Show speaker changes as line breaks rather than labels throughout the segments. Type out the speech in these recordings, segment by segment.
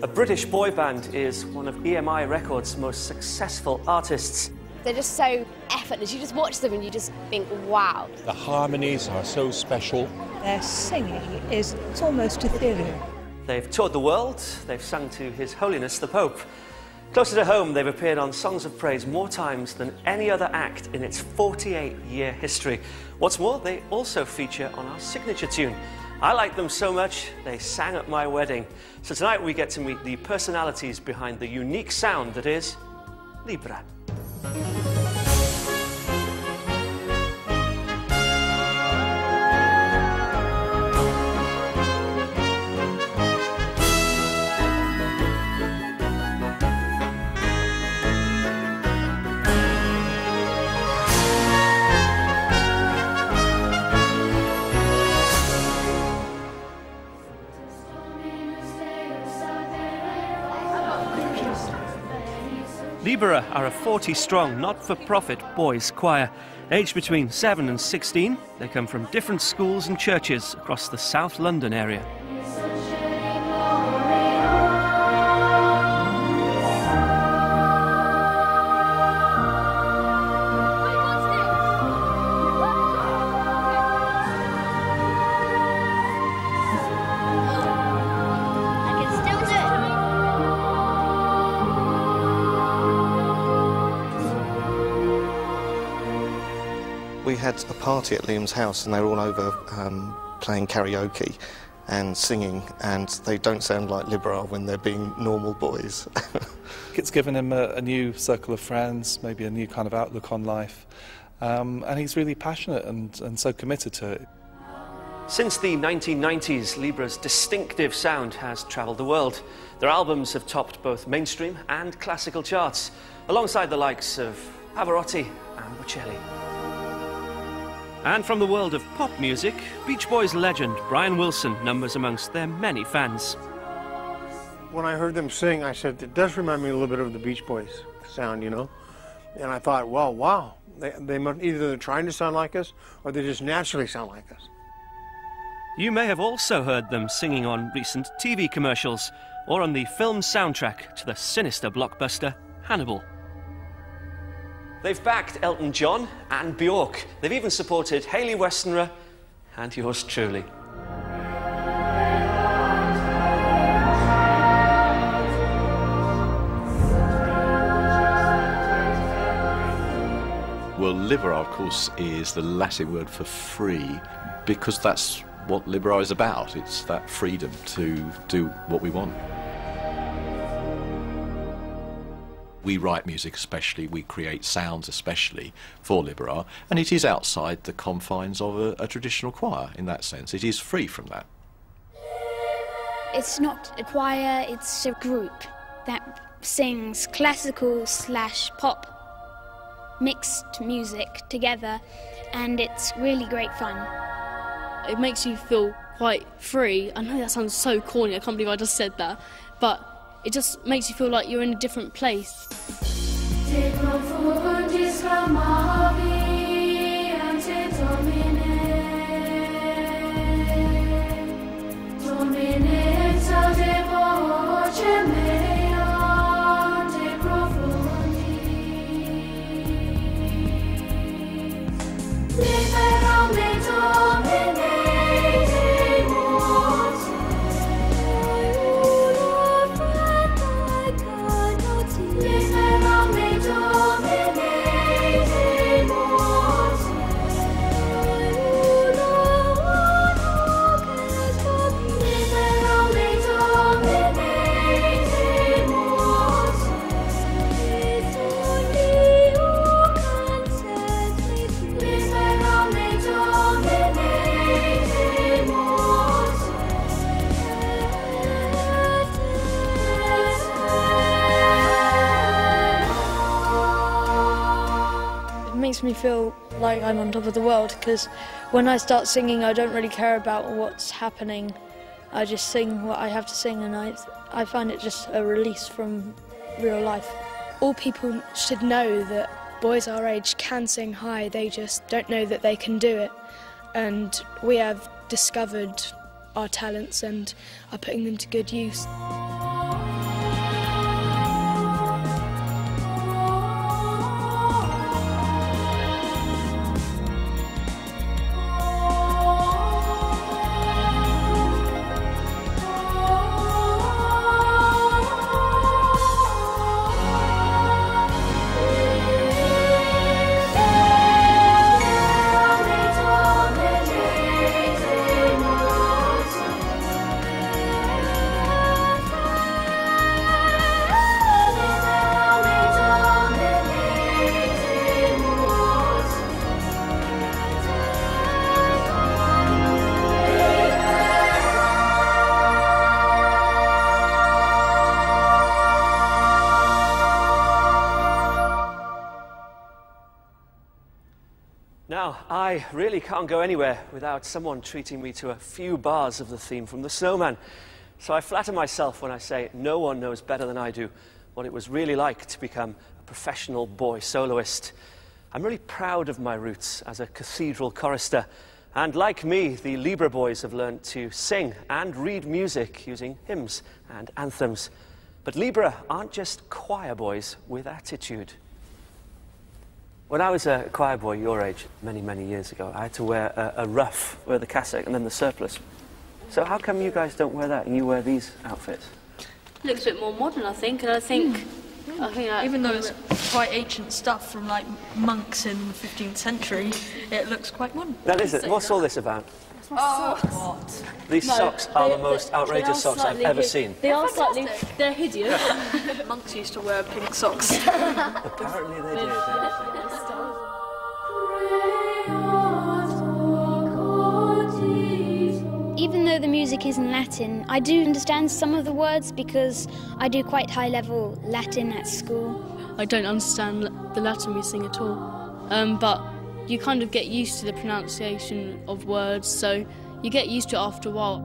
A British boy band is one of EMI Records' most successful artists.
They're just so effortless. You just watch them and you just think, wow.
The harmonies are so special.
Their singing is almost ethereal.
They've toured the world, they've sung to His Holiness the Pope. Closer to home, they've appeared on Songs of Praise more times than any other act in its 48-year history. What's more, they also feature on our signature tune. I like them so much, they sang at my wedding. So tonight we get to meet the personalities behind the unique sound that is Libera. Libera are a 40-strong, not-for-profit boys' choir. Aged between 7 and 16, they come from different schools and churches across the South London area.
We had a party at Liam's house and they were all over playing karaoke and singing, and they don't sound like Libera when they're being normal boys.
It's given him a new circle of friends, maybe a new kind of outlook on life, and he's really passionate and so committed to it.
Since the 1990s, Libera's distinctive sound has travelled the world. Their albums have topped both mainstream and classical charts, alongside the likes of Pavarotti and Bocelli. And from the world of pop music, Beach Boys legend Brian Wilson numbers amongst their many fans.
When I heard them sing, I said, it does remind me a little bit of the Beach Boys sound, you know? And I thought, well, wow, they must, either they're trying to sound like us or they just naturally sound like us.
You may have also heard them singing on recent TV commercials or on the film soundtrack to the sinister blockbuster Hannibal. They've backed Elton John and Bjork. They've even supported Hayley Westenra and yours truly.
Well, Libera, of course, is the Latin word for free, because that's what Libera is about. It's that freedom to do what we want. We write music especially, we create sounds especially for Libera, and it is outside the confines of a traditional choir in that sense. It is free from that.
It's not a choir, it's a group that sings classical/pop mixed music together, and it's really great fun.
It makes you feel quite free. I know that sounds so corny, I can't believe I just said that, but it just makes you feel like you're in a different place.
It makes me feel like I'm on top of the world, because when I start singing I don't really care about what's happening. I just sing what I have to sing, and I find it just a release from real life.
All people should know that boys our age can sing high, they just don't know that they can do it. And we have discovered our talents and are putting them to good use.
Now, I really can't go anywhere without someone treating me to a few bars of the theme from The Snowman. So I flatter myself when I say no one knows better than I do what it was really like to become a professional boy soloist. I'm really proud of my roots as a cathedral chorister. And like me, the Libera boys have learned to sing and read music using hymns and anthems. But Libera aren't just choir boys with attitude. When I was a choir boy your age, many, many years ago, I had to wear a ruff, wear the cassock and then the surplice. So how come you guys don't wear that and you wear these outfits?
Looks a bit more modern, I think, and I think that
even though it's quite ancient stuff from like monks in the 15th century, it looks quite modern.
That is it. What's all this about?
What?
These socks are the most outrageous socks I've ever seen.
They are slightly... They're hideous.
Monks used to wear pink socks.
Apparently they did.
Even though the music is in Latin, I do understand some of the words because I do quite high-level Latin at school.
I don't understand the Latin we sing at all, but you kind of get used to the pronunciation of words, so you get used to it after a while.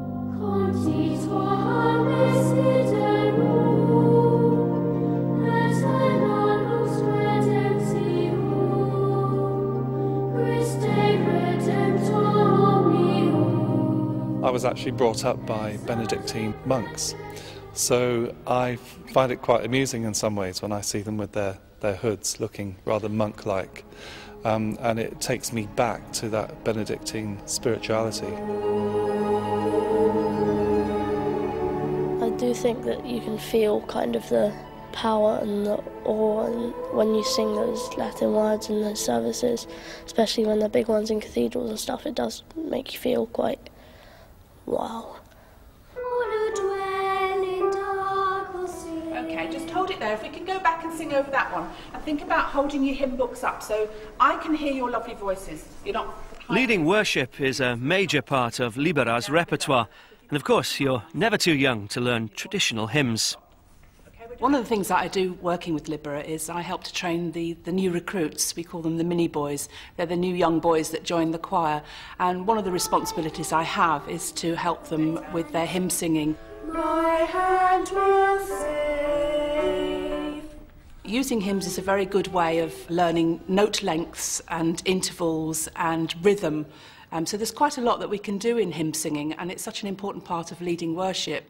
I was actually brought up by Benedictine monks, so I find it quite amusing in some ways when I see them with their hoods looking rather monk-like, and it takes me back to that Benedictine spirituality.
I do think that you can feel kind of the power and the awe when you sing those Latin words in those services, especially when they're big ones in cathedrals and stuff. It does make you feel quite wow.
Okay, just hold it there. If we can go back and sing over that one, and think about holding your hymn books up so I can hear your lovely voices. You're not...
Leading worship is a major part of Libera's repertoire. And of course, you're never too young to learn traditional hymns.
One of the things that I do working with Libera is I help to train the new recruits. We call them the mini boys. They're the new young boys that join the choir. And one of the responsibilities I have is to help them with their hymn singing.
My hand will save.
Using hymns is a very good way of learning note lengths and intervals and rhythm. So there's quite a lot that we can do in hymn singing, and it's such an important part of leading worship.